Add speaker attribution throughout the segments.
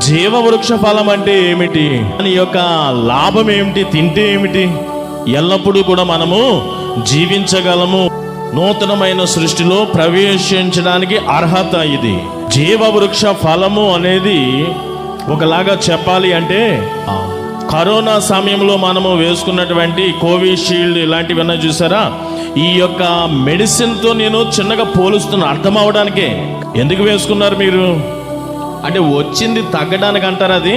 Speaker 1: జీవవృక్ష ఫలం అంటే ఏమిటి, దాని యొక్క లాభం ఏమిటి, తింటే ఏమిటి, ఎల్లప్పుడూ కూడా మనము జీవించగలము, నూతనమైన సృష్టిలో ప్రవేశించడానికి అర్హత ఇది. జీవవృక్ష ఫలము అనేది ఒకలాగా చెప్పాలి అంటే కరోనా సమయంలో మనము వేసుకున్నటువంటి కోవిషీల్డ్ ఇలాంటివన్నీ చూసారా, ఈ యొక్క మెడిసిన్తో నేను చిన్నగా పోలుస్తున్నా అర్థం అవడానికే. ఎందుకు వేసుకున్నారు మీరు అంటే వచ్చింది తగ్గడానికి అంటారు, అది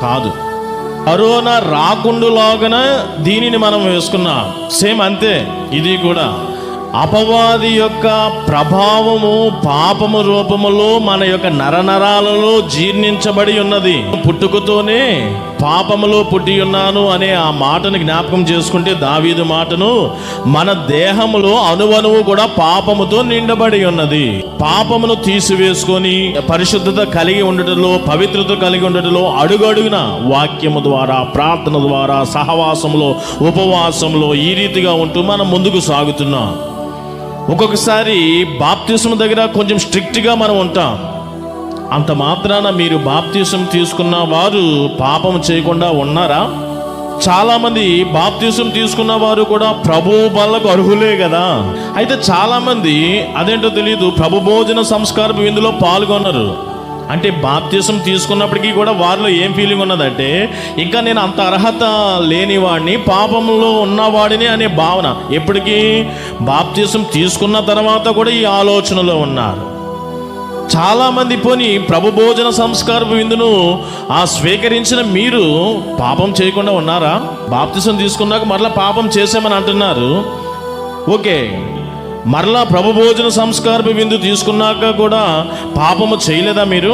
Speaker 1: కాదు. కరోనా రాకుండాలాగన దీనిని మనం వేసుకున్నాం, సేమ్ అంతే. ఇది కూడా అపవాది యొక్క ప్రభావము పాపము రూపములో మన యొక్క నరనరాలలో జీర్ణించబడి ఉన్నది. పుట్టుకతోనే పాపములో పుట్టి ఉన్నాను అనే ఆ మాటను జ్ఞాపకం చేసుకుంటే, దావీదు మాటను, మన దేహములో అణువణువు కూడా పాపముతో నిండబడి ఉన్నది. పాపమును తీసివేసుకొని పరిశుద్ధత కలిగి ఉండటంలో, పవిత్రత కలిగి ఉండటంలో అడుగడుగున వాక్యము ద్వారా, ప్రార్థన ద్వారా, సహవాసంలో, ఉపవాసంలో ఈ రీతిగా ఉంటూ మనం ముందుకు సాగుతున్నాం. ఒక్కొక్కసారి బాప్తిస్మ దగ్గర కొంచెం స్ట్రిక్ట్గా మనం ఉంటాం. అంత మాత్రాన మీరు బాప్తిస్మ తీసుకున్న వారు పాపం చేయకుండా ఉన్నారా? చాలామంది బాప్తిస్మ తీసుకున్న వారు కూడా ప్రభు బలకు అర్హులే కదా. అయితే చాలామంది అదేంటో తెలియదు, ప్రభు భోజన సంస్కార విందులో పాల్గొన్నారు. అంటే బాప్తిస్మ తీసుకున్నప్పటికీ కూడా వారిలో ఏం ఫీలింగ్ ఉన్నదంటే, ఇంకా నేను అంత అర్హత లేనివాడిని, పాపంలో ఉన్నవాడిని అనే భావన. ఎప్పటికీ బాప్తిస్మ తీసుకున్న తర్వాత కూడా ఈ ఆలోచనలో ఉన్నారు చాలామంది. పోని ప్రభు భోజన సంస్కార విందును స్వీకరించిన మీరు పాపం చేయకుండా ఉన్నారా? బాప్తిస్మ తీసుకున్నాక మరలా పాపం చేసామని అంటున్నారు. ఓకే, మరలా ప్రభు భోజన సంస్కార విందు తీసుకున్నాక కూడా పాపము చేయలేదా మీరు?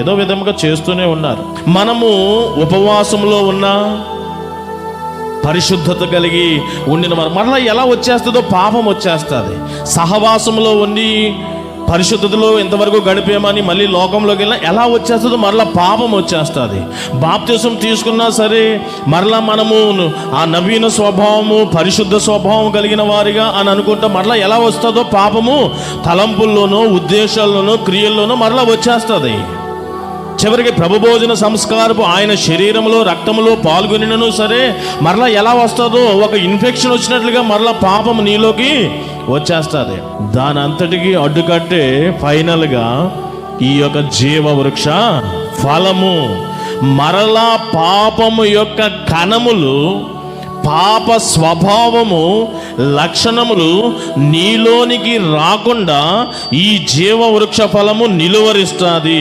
Speaker 1: ఏదో విధంగా చేస్తూనే ఉన్నారు. మనము ఉపవాసంలో ఉన్న పరిశుద్ధత కలిగి ఉండిన మరలా ఎలా వచ్చేస్తుందో పాపం వచ్చేస్తుంది. సహవాసంలో ఉండి పరిశుద్ధతలో ఎంతవరకు గడిపేమని మళ్ళీ లోకంలోకి వెళ్ళినా ఎలా వచ్చేస్తుందో మరలా పాపం వచ్చేస్తుంది. బాప్తిస్మ తీసుకున్నా సరే మరలా మనము ఆ నవీన స్వభావము, పరిశుద్ధ స్వభావం కలిగిన వారిగా అని అనుకుంటా మరలా ఎలా వస్తుందో పాపము తలంపుల్లోనూ, ఉద్దేశాల్లోనూ, క్రియల్లోనూ మరలా వచ్చేస్తుంది. చివరికి ప్రభు భోజన సంస్కారపు ఆయన శరీరంలో, రక్తంలో పాల్గొనినను సరే మరలా ఎలా వస్తుందో ఒక ఇన్ఫెక్షన్ వచ్చినట్లుగా మరలా పాపం నీలోకి వచ్చేస్తుంది. దాని అంతటికి అడ్డుకట్టే ఫైనల్గా ఈ యొక్క జీవవృక్ష ఫలము. మరలా పాపము యొక్క కణములు, పాప స్వభావము, లక్షణములు నీలోనికి రాకుండా ఈ జీవవృక్ష ఫలము నిలువరిస్తుంది.